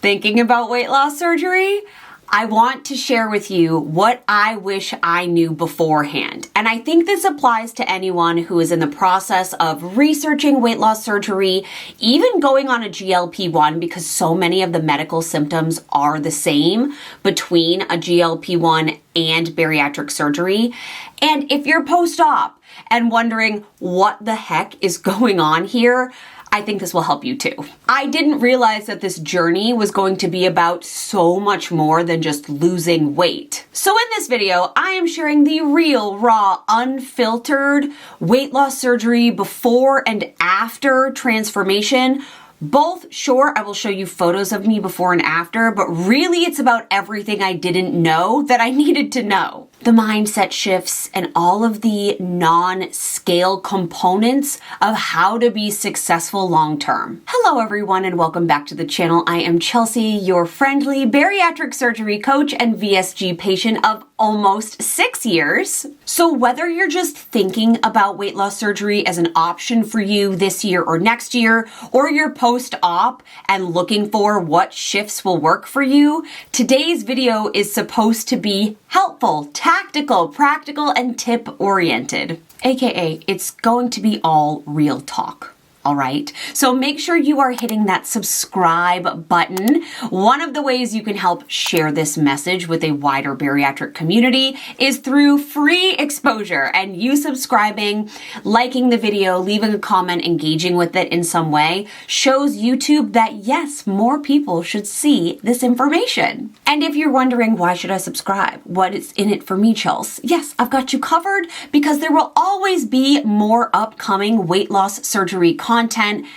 Thinking about weight loss surgery? I want to share with you what I wish I knew beforehand. And I think this applies to anyone who is in the process of researching weight loss surgery, even going on a GLP-1, because so many of the medical symptoms are the same between a GLP-1 and bariatric surgery. And if you're post-op and wondering what the heck is going on here, I think this will help you too. I didn't realize that this journey was going to be about so much more than just losing weight. So in this video, I am sharing the real, raw, unfiltered weight loss surgery before and after transformation. Both, sure, I will show you photos of me before and after, but really it's about everything I didn't know that I needed to know. The mindset shifts and all of the non-scale components of how to be successful long-term. Hello everyone and welcome back to the channel. I am Chelsea, your friendly bariatric surgery coach and VSG patient of almost 6 years. So whether you're just thinking about weight loss surgery as an option for you this year or next year, or you're post-op and looking for what shifts will work for you, today's video is supposed to be helpful, tactical, practical, and tip-oriented. AKA, it's going to be all real talk. All right, so make sure you are hitting that subscribe button. One of the ways you can help share this message with a wider bariatric community is through free exposure, and you subscribing, liking the video, leaving a comment, engaging with it in some way shows YouTube that yes, more people should see this information. And if you're wondering, why should I subscribe? What is in it for me, Chels? Yes, I've got you covered because there will always be more upcoming weight loss surgery content,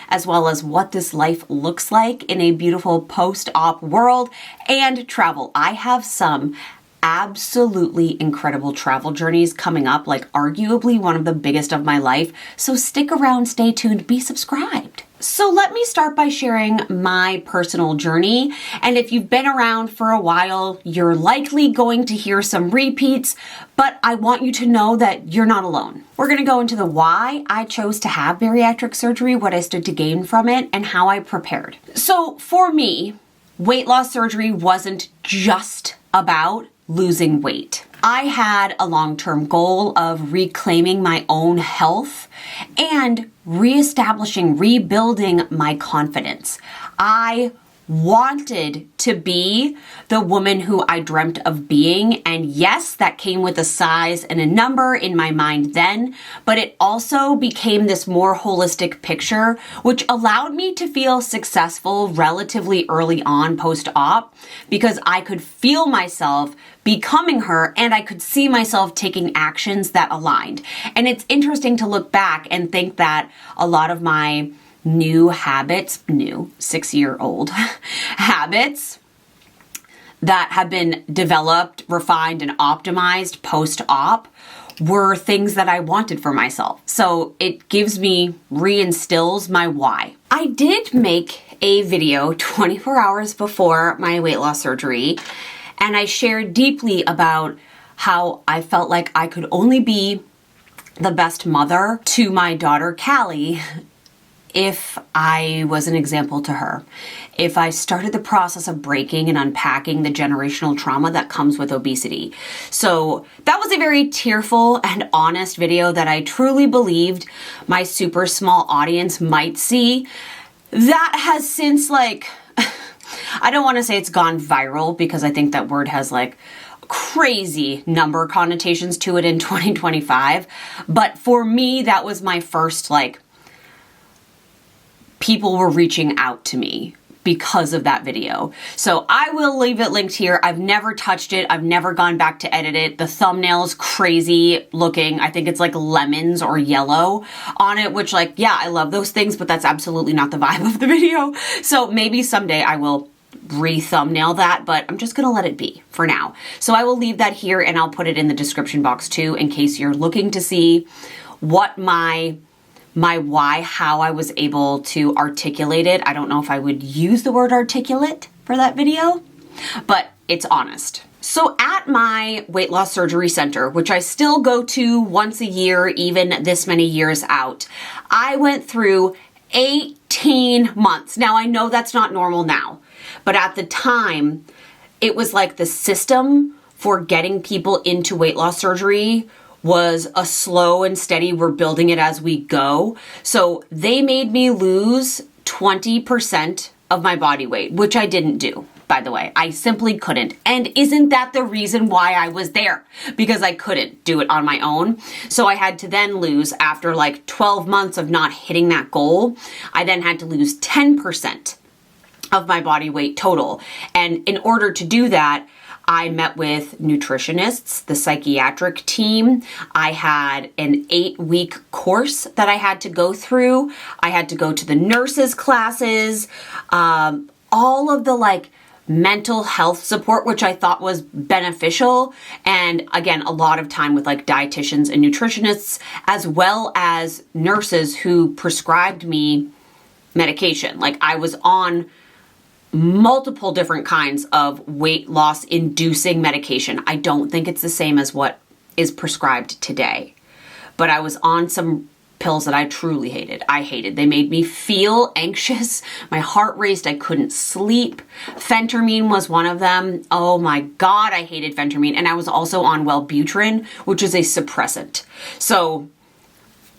as well as what this life looks like in a beautiful post-op world and travel. I have some absolutely incredible travel journeys coming up, like arguably one of the biggest of my life. So stick around, stay tuned, be subscribed. So let me start by sharing my personal journey. And if you've been around for a while, you're likely going to hear some repeats, but I want you to know that you're not alone. We're going to go into the why I chose to have bariatric surgery, what I stood to gain from it, and how I prepared. So for me, weight loss surgery wasn't just about losing weight. I had a long-term goal of reclaiming my own health and reestablishing, rebuilding my confidence. I wanted to be the woman who I dreamt of being. And yes, that came with a size and a number in my mind then, but it also became this more holistic picture, which allowed me to feel successful relatively early on post-op because I could feel myself becoming her and I could see myself taking actions that aligned. And it's interesting to look back and think that a lot of my new habits, 6-year-old habits that have been developed, refined, and optimized post-op were things that I wanted for myself. So it gives me, reinstills my why. I did make a video 24 hours before my weight loss surgery, and I shared deeply about how I felt like I could only be the best mother to my daughter, Callie, if I was an example to her, if I started the process of breaking and unpacking the generational trauma that comes with obesity. So that was a very tearful and honest video that I truly believed my super small audience might see. That has since I don't want to say it's gone viral because I think that word has crazy number connotations to it in 2025. But for me, that was my first people were reaching out to me because of that video. So I will leave it linked here. I've never touched it. I've never gone back to edit it. The thumbnail is crazy looking. I think it's lemons or yellow on it, which yeah, I love those things, but that's absolutely not the vibe of the video. So maybe someday I will re-thumbnail that, but I'm just gonna let it be for now. So I will leave that here and I'll put it in the description box too, in case you're looking to see what my why, how I was able to articulate it. I don't know if I would use the word articulate for that video, but it's honest. So at my weight loss surgery center, which I still go to once a year, even this many years out, I went through 18 months. Now I know that's not normal now, But at the time, it was like the system for getting people into weight loss surgery was a slow and steady, we're building it as we go. So they made me lose 20% of my body weight, which I didn't do, by the way. I simply couldn't. And isn't that the reason why I was there? Because I couldn't do it on my own. So I had to then lose, after like 12 months of not hitting that goal, I then had to lose 10% of my body weight total. And in order to do that, I met with nutritionists, the psychiatric team. I had an 8-week course that I had to go through. I had to go to the nurses' classes, all of the like mental health support, which I thought was beneficial. And again, a lot of time with like dietitians and nutritionists, as well as nurses who prescribed me medication. Like I was on multiple different kinds of weight loss inducing medication. I don't think it's the same as what is prescribed today, but I was on some pills that I truly hated. I hated. They made me feel anxious. My heart raced. I couldn't sleep. Phentermine was one of them. Oh my God, I hated phentermine. And I was also on Wellbutrin, which is a suppressant. So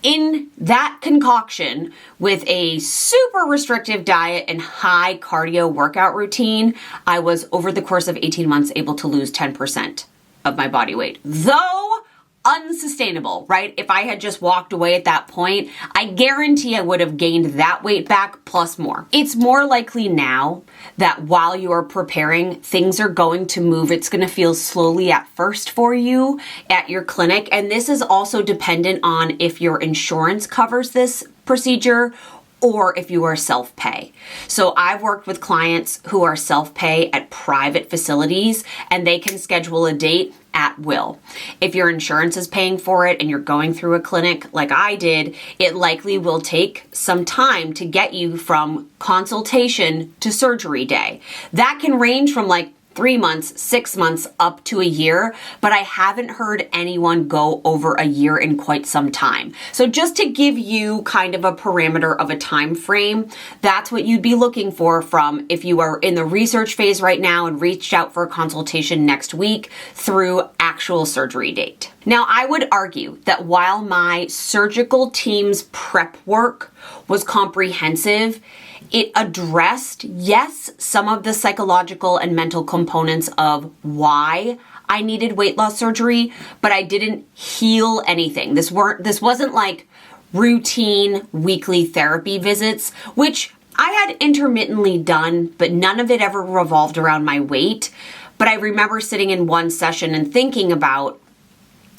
in that concoction with a super restrictive diet and high cardio workout routine, I was over the course of 18 months able to lose 10% of my body weight. Though unsustainable, right? If I had just walked away at that point, I guarantee I would have gained that weight back plus more. It's more likely now that while you are preparing, things are going to move. It's going to feel slowly at first for you at your clinic. And this is also dependent on if your insurance covers this procedure or if you are self-pay. So I've worked with clients who are self-pay at private facilities, and they can schedule a date at will. If your insurance is paying for it and you're going through a clinic like I did, it likely will take some time to get you from consultation to surgery day. That can range from like 3 months, 6 months, up to a year, but I haven't heard anyone go over a year in quite some time. So just to give you kind of a parameter of a time frame, that's what you'd be looking for from if you are in the research phase right now and reached out for a consultation next week through actual surgery date. Now, I would argue that while my surgical team's prep work was comprehensive, it addressed, yes, some of the psychological and mental components of why I needed weight loss surgery, but I didn't heal anything. This wasn't like routine weekly therapy visits, which I had intermittently done, but none of it ever revolved around my weight. But I remember sitting in one session and thinking about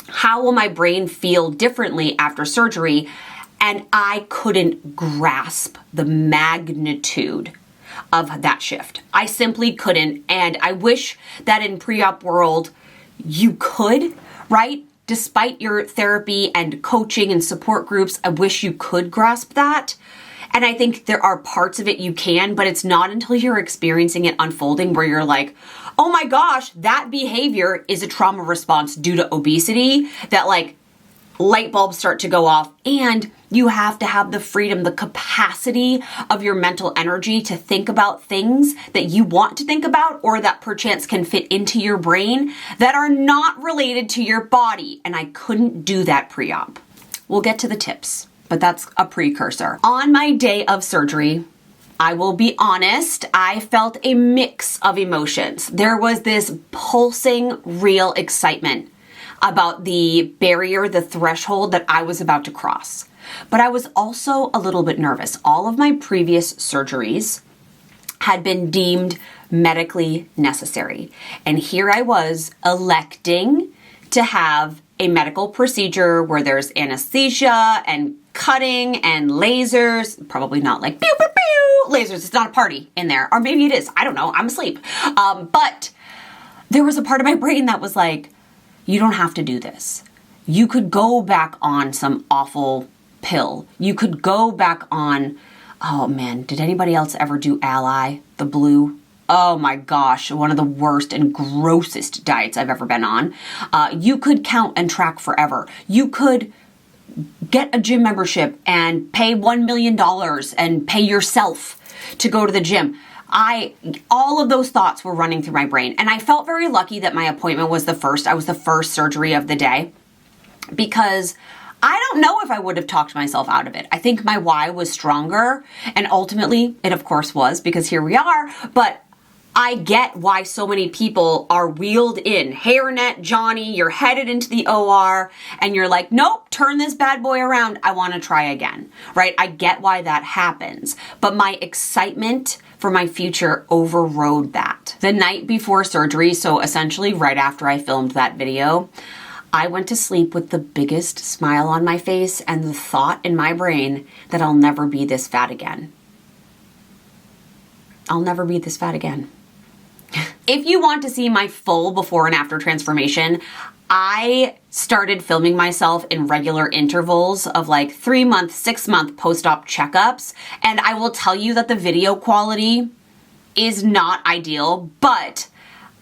how will my brain feel differently after surgery? And I couldn't grasp the magnitude of that shift. I simply couldn't. And I wish that in pre-op world, you could, right? Despite your therapy and coaching and support groups, I wish you could grasp that. And I think there are parts of it you can, but it's not until you're experiencing it unfolding where you're like, oh my gosh, that behavior is a trauma response due to obesity, that like light bulbs start to go off. And you have to have the freedom, the capacity of your mental energy to think about things that you want to think about or that perchance can fit into your brain that are not related to your body. And I couldn't do that pre-op. We'll get to the tips, but that's a precursor. On my day of surgery, I will be honest, I felt a mix of emotions. There was this pulsing, real excitement about the barrier, the threshold that I was about to cross. But I was also a little bit nervous. All of my previous surgeries had been deemed medically necessary. And here I was electing to have a medical procedure where there's anesthesia and cutting and lasers, probably not like pew, pew, pew, lasers. It's not a party in there. Or maybe it is. I don't know. I'm asleep. But there was a part of my brain that was like, you don't have to do this. You could go back on some awful pill. You could go back on, oh man, did anybody else ever do Ally, the blue? Oh my gosh, one of the worst and grossest diets I've ever been on. You could count and track forever. You could get a gym membership and pay $1 million and pay yourself to go to the gym. All of those thoughts were running through my brain. And I felt very lucky that my appointment was I was the first surgery of the day, because I don't know if I would have talked myself out of it. I think my why was stronger, and ultimately it of course was, because here we are. But I get why so many people are wheeled in. Hairnet Johnny, you're headed into the OR and you're like, nope, turn this bad boy around. I want to try again, right? I get why that happens, but my excitement for my future overrode that. The night before surgery, so essentially right after I filmed that video, I went to sleep with the biggest smile on my face and the thought in my brain that I'll never be this fat again. I'll never be this fat again. If you want to see my full before and after transformation, I started filming myself in regular intervals of like 3-month, 6-month post-op checkups. And I will tell you that the video quality is not ideal, but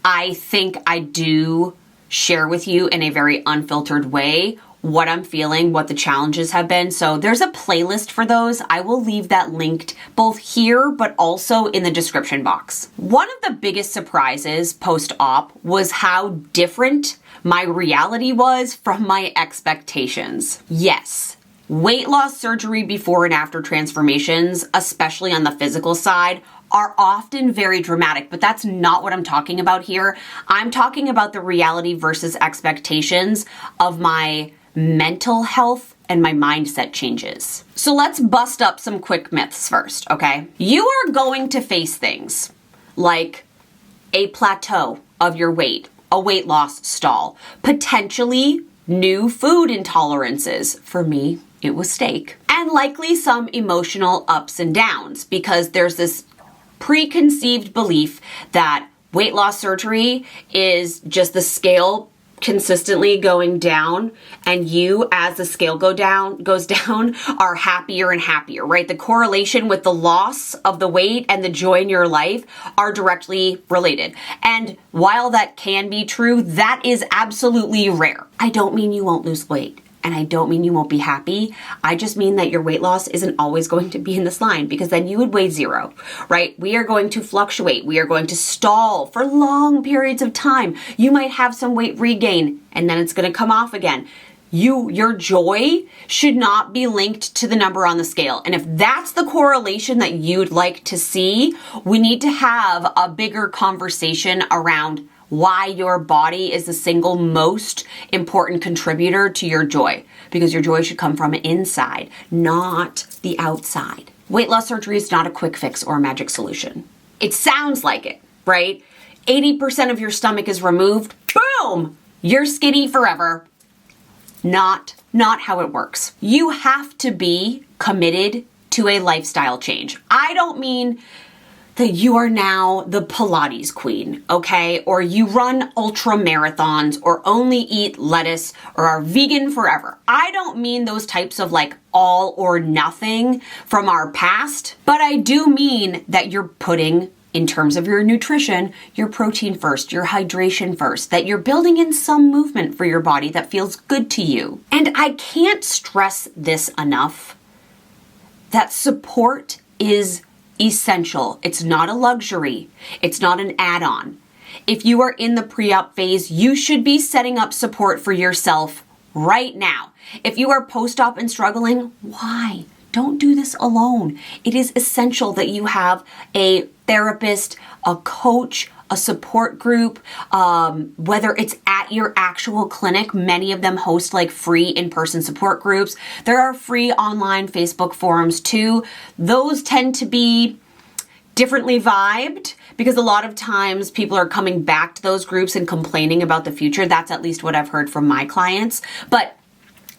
I think I do share with you in a very unfiltered way what I'm feeling, what the challenges have been. So there's a playlist for those. I will leave that linked both here, but also in the description box. One of the biggest surprises post-op was how different my reality was from my expectations. Yes, weight loss surgery before and after transformations, especially on the physical side, are often very dramatic, but that's not what I'm talking about here. I'm talking about the reality versus expectations of my mental health and my mindset changes. So let's bust up some quick myths first, okay? You are going to face things like a plateau of your weight, a weight loss stall, potentially new food intolerances. For me, it was steak. And likely some emotional ups and downs, because there's this preconceived belief that weight loss surgery is just the scale consistently going down, and you, as the scale goes down, are happier and happier, right? The correlation with the loss of the weight and the joy in your life are directly related. And while that can be true, that is absolutely rare. I don't mean you won't lose weight. And I don't mean you won't be happy. I just mean that your weight loss isn't always going to be in this line, because then you would weigh 0, right? We are going to fluctuate. We are going to stall for long periods of time. You might have some weight regain and then it's going to come off again. Your joy should not be linked to the number on the scale. And if that's the correlation that you'd like to see, we need to have a bigger conversation around why your body is the single most important contributor to your joy, because your joy should come from inside, not the outside. Weight loss surgery is not a quick fix or a magic solution. It sounds like it, right? 80% of your stomach is removed, boom, you're skinny forever. Not how it works. You have to be committed to a lifestyle change. I don't mean that you are now the Pilates queen, okay? Or you run ultra marathons or only eat lettuce or are vegan forever. I don't mean those types of like all or nothing from our past, but I do mean that you're putting, in terms of your nutrition, your protein first, your hydration first, that you're building in some movement for your body that feels good to you. And I can't stress this enough, that support is essential. It's not a luxury. It's not an add-on. If you are in the pre-op phase, you should be setting up support for yourself right now. If you are post-op and struggling, why? Don't do this alone. It is essential that you have a therapist, a coach, a support group, whether it's at your actual clinic. Many of them host like free in-person support groups. There are free online Facebook forums too. Those tend to be differently vibed, because a lot of times people are coming back to those groups and complaining about the future. That's at least what I've heard from my clients. But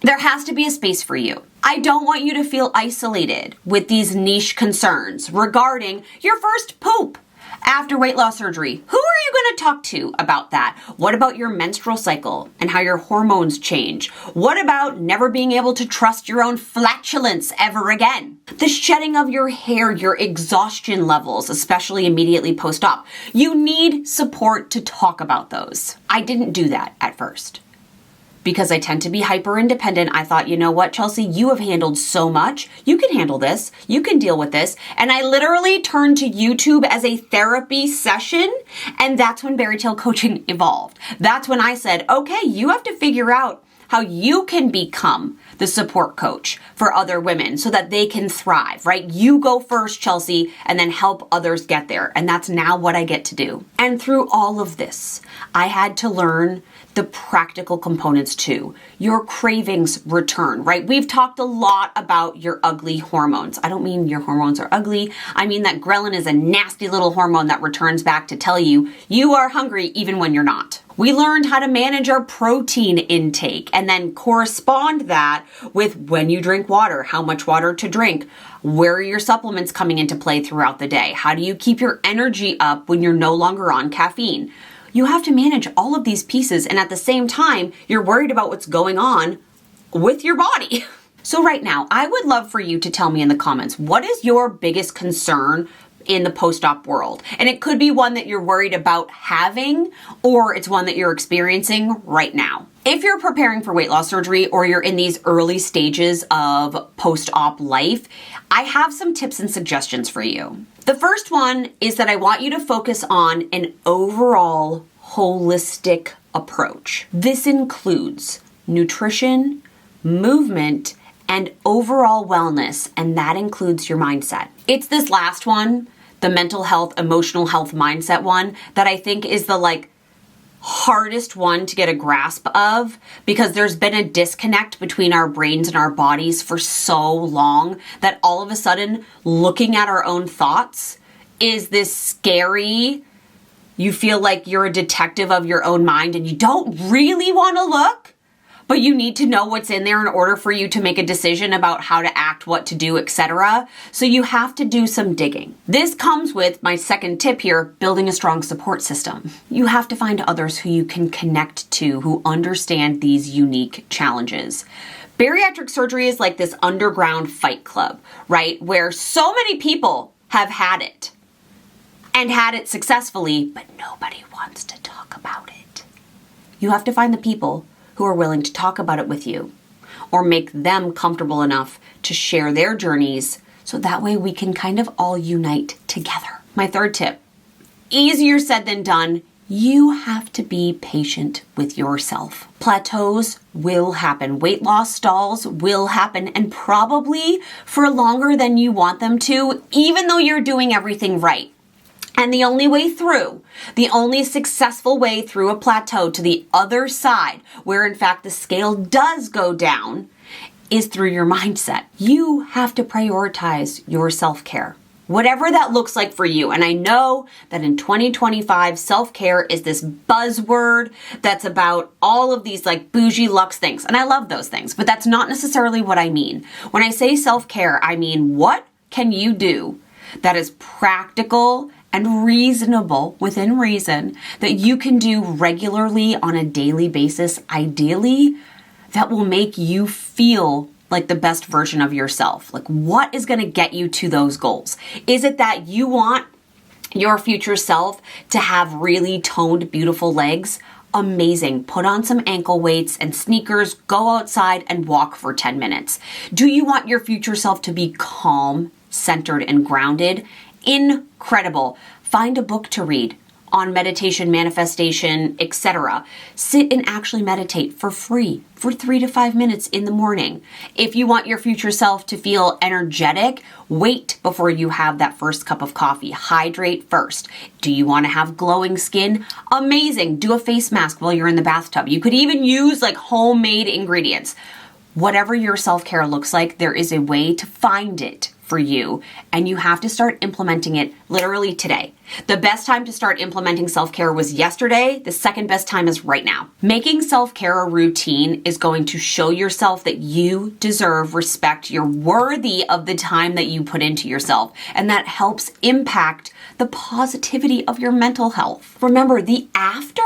there has to be a space for you. I don't want you to feel isolated with these niche concerns regarding your first poop after weight loss surgery. Who are you going to talk to about that? What about your menstrual cycle and how your hormones change? What about never being able to trust your own flatulence ever again? The shedding of your hair, your exhaustion levels, especially immediately post-op. You need support to talk about those. I didn't do that at first. because I tend to be hyper independent, I thought, you know what, Chelsea, you have handled so much. You can handle this. You can deal with this. And I literally turned to YouTube as a therapy session. And that's when Bariatric coaching evolved. That's when I said, okay, you have to figure out how you can become the support coach for other women so that they can thrive, right? You go first, Chelsea, and then help others get there. And that's now what I get to do. And through all of this, I had to learn the practical components too. Your cravings return, right? We've talked a lot about your ugly hormones. I don't mean your hormones are ugly. I mean that ghrelin is a nasty little hormone that returns back to tell you you are hungry even when you're not. We learned how to manage our protein intake and then correspond that with when you drink water, how much water to drink, where are your supplements coming into play throughout the day? How do you keep your energy up when you're no longer on caffeine? You have to manage all of these pieces, and at the same time, you're worried about what's going on with your body. So right now, I would love for you to tell me in the comments, what is your biggest concern in the post-op world? And it could be one that you're worried about having, or it's one that you're experiencing right now. If you're preparing for weight loss surgery or you're in these early stages of post-op life, I have some tips and suggestions for you. The first one is that I want you to focus on an overall holistic approach. This includes nutrition, movement, and overall wellness, and that includes your mindset. It's this last one, the mental health, emotional health mindset one, that I think is the hardest one to get a grasp of, because there's been a disconnect between our brains and our bodies for so long that all of a sudden looking at our own thoughts is this scary, you feel like you're a detective of your own mind and you don't really want to look, but you need to know what's in there in order for you to make a decision about how to act, what to do, etc. So you have to do some digging. This comes with my second tip here, building a strong support system. You have to find others who you can connect to, who understand these unique challenges. Bariatric surgery is like this underground fight club, right? Where so many people have had it and had it successfully, but nobody wants to talk about it. You have to find the people who are willing to talk about it with you or make them comfortable enough to share their journeys so that way we can kind of all unite together. My third tip, easier said than done, you have to be patient with yourself. Plateaus will happen. Weight loss stalls will happen, and probably for longer than you want them to, even though you're doing everything right. And the only way through, the only successful way through a plateau to the other side, where in fact the scale does go down, is through your mindset. You have to prioritize your self-care, whatever that looks like for you. And I know that in 2025, self-care is this buzzword that's about all of these bougie luxe things. And I love those things, but that's not necessarily what I mean. When I say self-care, I mean, what can you do that is practical and reasonable, within reason, that you can do regularly on a daily basis, ideally, that will make you feel like the best version of yourself? What is going to get you to those goals? Is it that you want your future self to have really toned, beautiful legs? Amazing. Put on some ankle weights and sneakers, go outside and walk for 10 minutes. Do you want your future self to be calm, centered, and grounded? Incredible. Find a book to read on meditation, manifestation, etc. Sit and actually meditate for free for 3 to 5 minutes in the morning. If you want your future self to feel energetic, wait before you have that first cup of coffee. Hydrate first. Do you want to have glowing skin? Amazing. Do a face mask while you're in the bathtub. You could even use homemade ingredients. Whatever your self-care looks like, there is a way to find it for you, and you have to start implementing it literally today. The best time to start implementing self-care was yesterday. The second best time is right now. Making self-care a routine is going to show yourself that you deserve respect. You're worthy of the time that you put into yourself, and that helps impact the positivity of your mental health. Remember, the after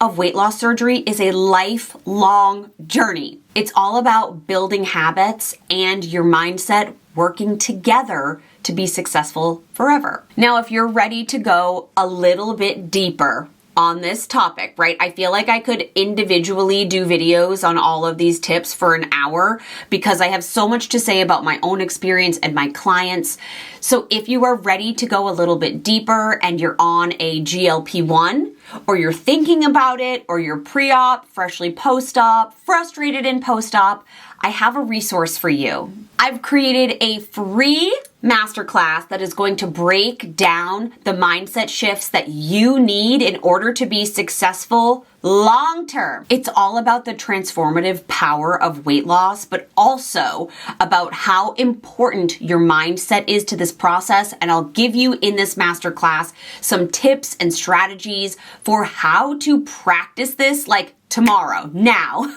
of weight loss surgery is a lifelong journey. It's all about building habits and your mindset working together to be successful forever. Now, if you're ready to go a little bit deeper on this topic, right? I feel like I could individually do videos on all of these tips for an hour because I have so much to say about my own experience and my clients. So if you are ready to go a little bit deeper and you're on a GLP-1, or you're thinking about it, or you're pre-op, freshly post-op, frustrated in post-op, I have a resource for you. I've created a free masterclass that is going to break down the mindset shifts that you need in order to be successful long term. It's all about the transformative power of weight loss, but also about how important your mindset is to this process. And I'll give you in this masterclass some tips and strategies for how to practice this like tomorrow, now.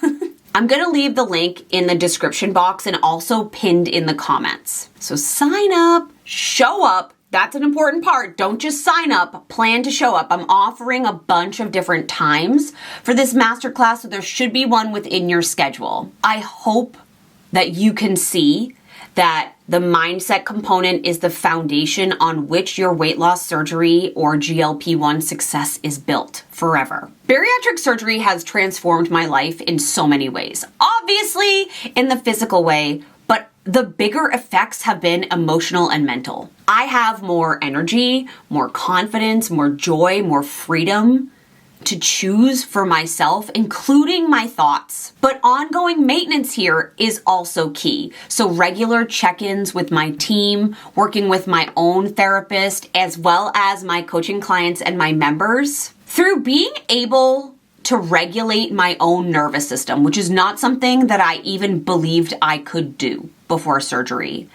I'm gonna leave the link in the description box and also pinned in the comments. So sign up, show up. That's an important part. Don't just sign up, plan to show up. I'm offering a bunch of different times for this masterclass, so there should be one within your schedule. I hope that you can see that the mindset component is the foundation on which your weight loss surgery or GLP-1 success is built forever. Bariatric surgery has transformed my life in so many ways. Obviously, in the physical way, but the bigger effects have been emotional and mental. I have more energy, more confidence, more joy, more freedom to choose for myself, including my thoughts. But ongoing maintenance here is also key. So regular check-ins with my team, working with my own therapist, as well as my coaching clients and my members. Through being able to regulate my own nervous system, which is not something that I even believed I could do before surgery,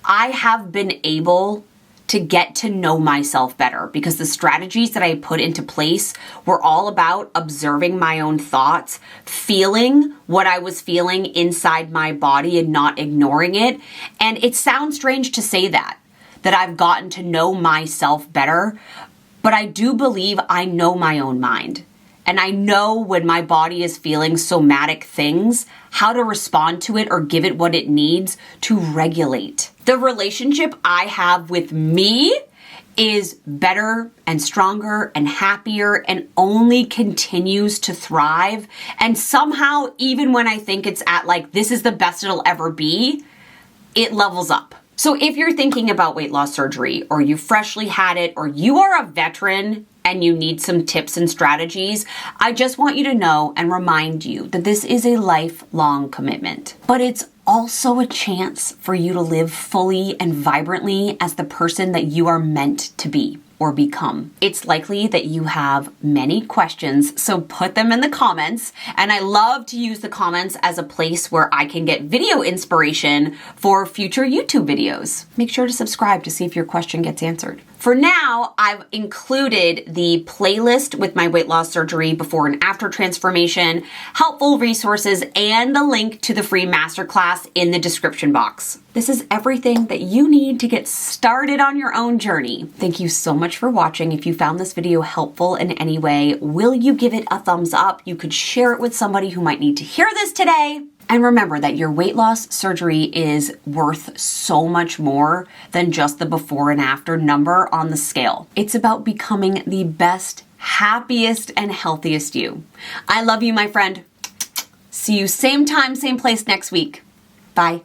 I have been able to get to know myself better because the strategies that I put into place were all about observing my own thoughts, feeling what I was feeling inside my body and not ignoring it. And it sounds strange to say that I've gotten to know myself better, but I do believe I know my own mind. And I know when my body is feeling somatic things, how to respond to it or give it what it needs to regulate. The relationship I have with me is better and stronger and happier and only continues to thrive. And somehow, even when I think it's at like, this is the best it'll ever be, it levels up. So if you're thinking about weight loss surgery, or you freshly had it, or you are a veteran and you need some tips and strategies, I just want you to know and remind you that this is a lifelong commitment. But it's also a chance for you to live fully and vibrantly as the person that you are meant to be or become. It's likely that you have many questions, so put them in the comments. And I love to use the comments as a place where I can get video inspiration for future YouTube videos. Make sure to subscribe to see if your question gets answered. For now, I've included the playlist with my weight loss surgery before and after transformation, helpful resources, and the link to the free masterclass in the description box. This is everything that you need to get started on your own journey. Thank you so much for watching. If you found this video helpful in any way, will you give it a thumbs up? You could share it with somebody who might need to hear this today. And remember that your weight loss surgery is worth so much more than just the before and after number on the scale. It's about becoming the best, happiest, and healthiest you. I love you, my friend. See you same time, same place next week. Bye.